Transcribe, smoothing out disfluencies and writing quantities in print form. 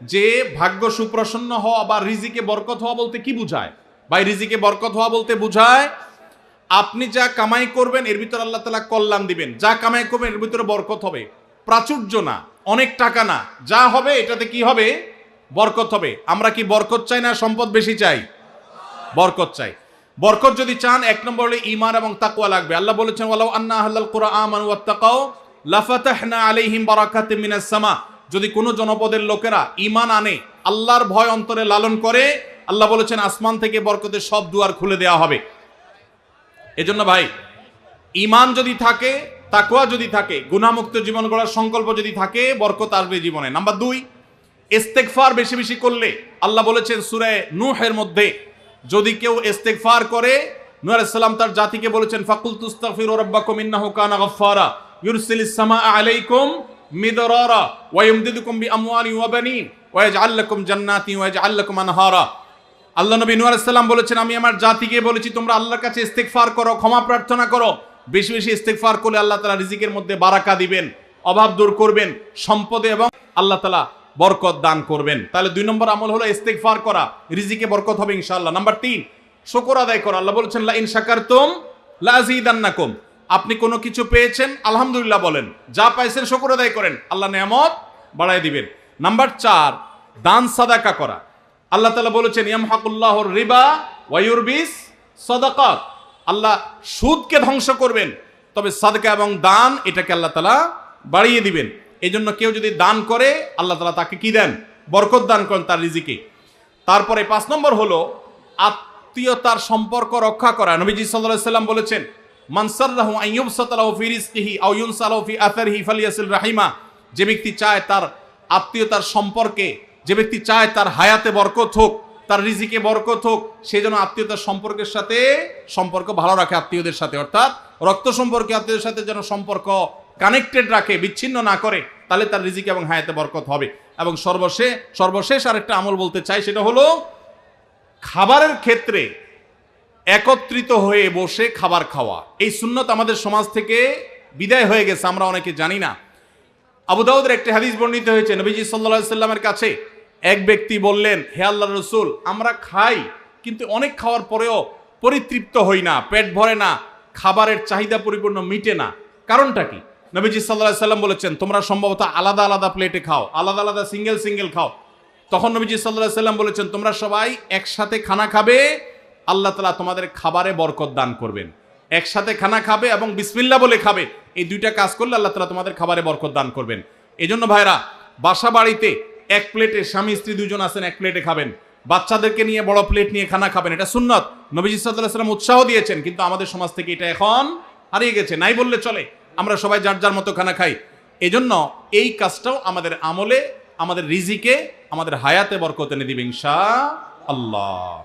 যে ভাগ্য সুপ্রসন্ন হওয়া বা রিজিকে বরকত হওয়া বলতে কি বুঝায়? ভাই, রিজিকে বরকত হওয়া বলতে বুঝায় আপনি যা কামাই করবেন এর ভিতরে আল্লাহ তাআলা কল্যাণ দিবেন, যা কামাই করবেন এর ভিতরে বরকত হবে। প্রাচুর্য না, অনেক টাকা না, যা হবে এটাতে কি হবে? বরকত হবে। আমরা কি বরকত চাই না সম্পদ বেশি চাই? বরকত চাই। বরকত যদি চান, এক নম্বর হলো ঈমান এবং তাকওয়া লাগবে। আল্লাহ বলেছেন ওয়ালাউ আন্না আহলাল কুরআ আমানু ওয়াত্তাকাউ লাফাতাহনা আলাইহিম বারাকাতিম মিনাস সামা। যদি কোনো জনপদের লোকেরা ঈমান আনে, আল্লাহর ভয় অন্তরে লালন করে, আল্লাহ বলেছেন আসমান থেকে বরকতের সব দুয়ার খুলে দেওয়া হবে। এজন্য ভাই, ঈমান যদি থাকে, তাকওয়া যদি থাকে, গুনাহমুক্ত জীবন গড়ার সংকল্প যদি থাকে, বরকত আসবে জীবনে। নাম্বার 2, ইস্তেগফার বেশি বেশি করলে, আল্লাহ বলেছেন সূরা নূহের মধ্যে, যদি কেউ ইস্তেগফার করে, নূহ আলাইহিস সালাম তার জাতিকে বলেছেন ফাকুল তুস্তাগফিরু রাব্বাকুম ইন্নাহু কানা গাফফারা ইউরসিলিস সামাআ আলাইকুম মিদরারা ওয়া ইমদিদুকুম বিআমওয়ালিন ওয়া বানিন ওয়া ইয়াজআল লাকুম জান্নাতিন ওয়া ইয়াজআল লাকুম আনহারা। আল্লাহ নবী নূহ আলাইহিস সালাম বলেছেন, আমি আমার জাতিকে বলেছি তোমরা আল্লাহর কাছে ইস্তেগফার করো, ক্ষমা প্রার্থনা করো। বেশি বেশি ইস্তেগফার করলে আল্লাহ তাআলা রিজিকের মধ্যে বারাকা দিবেন, অভাব দূর করবেন, সম্পদে এবং আল্লাহ তাআলা বরকত দান করবেন। তাহলে 2 নম্বর আমল হলো ইস্তেগফার করা, রিজিকে বরকত হবে ইনশাআল্লাহ। নাম্বার 3, শুকর আদায় করা। আল্লাহ বলেছেন লা ইন শাকারতুম লা আযীদান্নাকুম। আপনি কোনো কিছু পেয়েছেন, আলহামদুলিল্লাহ বলেন, যা পাইছেন শুকর আদায় করেন, আল্লাহ নিয়ামত বাড়ায় দিবেন। নাম্বার 4, দান সাদাকা করা। আল্লাহ তাআলা বলেছেন ইয়ামহাকুল্লাহুর রিবা ওয়া ইউরবিস সাদাকাত। আল্লাহ সুদকে ধ্বংস করবেন, তবে সাদকা এবং দান এটাকে আল্লাহ তাআলা বাড়িয়ে দিবেন। এই জন্য কেউ যদি দান করে, আল্লাহ তাআলা তাকে কি দেন? বরকত দান করেন তার রিজিকে। তারপরে 5 নম্বর হলো আত্মীয়তার সম্পর্ক রক্ষা করা। নবীজি সাল্লাল্লাহু আলাইহি সাল্লাম বলেছেন মান সাররাহু আন ইউবসাতা লাহু ফি রিজকিহি আও ইউনসা লাহু ফি আথারিহি ফালিয়াসিল রাহিমা। যে ব্যক্তি চায় তার আত্মীয়তার সম্পর্কে, যে ব্যক্তি চায় তার হায়াতে বরকত হোক, তার রিজিকে বরকত হোক, সে যেন আত্মীয়তার সম্পর্কের সাথে সম্পর্ক ভালো রাখে, আত্মীয়দের সাথে, অর্থাৎ রক্ত সম্পর্কে আত্মীয়দের সাথে যেন সম্পর্ক কানেক্টেড রাখে, বিচ্ছিন্ন না করে, তাহলে তার রিজিকে এবং হায়াতে বরকত হবে। এবং সর্বশেষ আরেকটা আমল বলতে চাই, সেটা হলো খাবারের ক্ষেত্রে একত্রিত হয়ে বসে খাবার খাওয়া। এই সুন্নত আমাদের সমাজ থেকে বিদায় হয়ে গেছে, আমরা অনেকে জানি না। আবু দাউদের একটি হাদিস বর্ণিত হয়েছে, নবীজি সাল্লাল্লাহু আলাইহি সাল্লামের কাছে এক ব্যক্তি বললেন, হে আল্লাহর রাসূল, আমরা খাই কিন্তু অনেক খাওয়ার পরেও পরিতৃপ্ত হই না, পেট ভরে না, খাবারের চাহিদা পরিপূর্ণ মিটে না, কারণটা কি? নবীজি সাল্লাল্লাহু আলাইহি সাল্লাম বলেছেন তোমরা সম্ভবত আলাদা আলাদা প্লেটে খাও, আলাদা আলাদা সিঙ্গেল খাও। তখন নবীজি সাল্লাল্লাহু আলাইহি সাল্লাম বলেছেন তোমরা সবাই একসাথে খানা খাবে, আল্লাহ তাআলা তোমাদের খাবারে বরকত দান করবেন। একসাথে খানা খাবে এবং বিসমিল্লাহ বলে খাবে, এই 2টা কাজ করলে আল্লাহ তাআলা তোমাদের খাবারে বরকত দান করবেন। এজন্য ভাইরা, বাসা বাড়িতে এক প্লেটে, স্বামী স্ত্রী 2 জন আছেন, এক প্লেটে খাবেন। বাচ্চাদেরকে নিয়ে বড় প্লেট নিয়ে খানা খাবেন, এটা সুন্নত। নবীজি সাল্লাল্লাহু আলাইহি সাল্লাম উৎসাহ দিয়েছেন, কিন্তু আমাদের সমাজ থেকে এটা এখন হারিয়ে গেছে, নাই বললে চলে। আমরা সবাই যার যার মতো খানা খাই। এজন্য এই কাজটাও আমাদের আমলে, আমাদের রিজিকে, আমাদের হায়াতে বরকত এনে দিবে ইনশাআল্লাহ।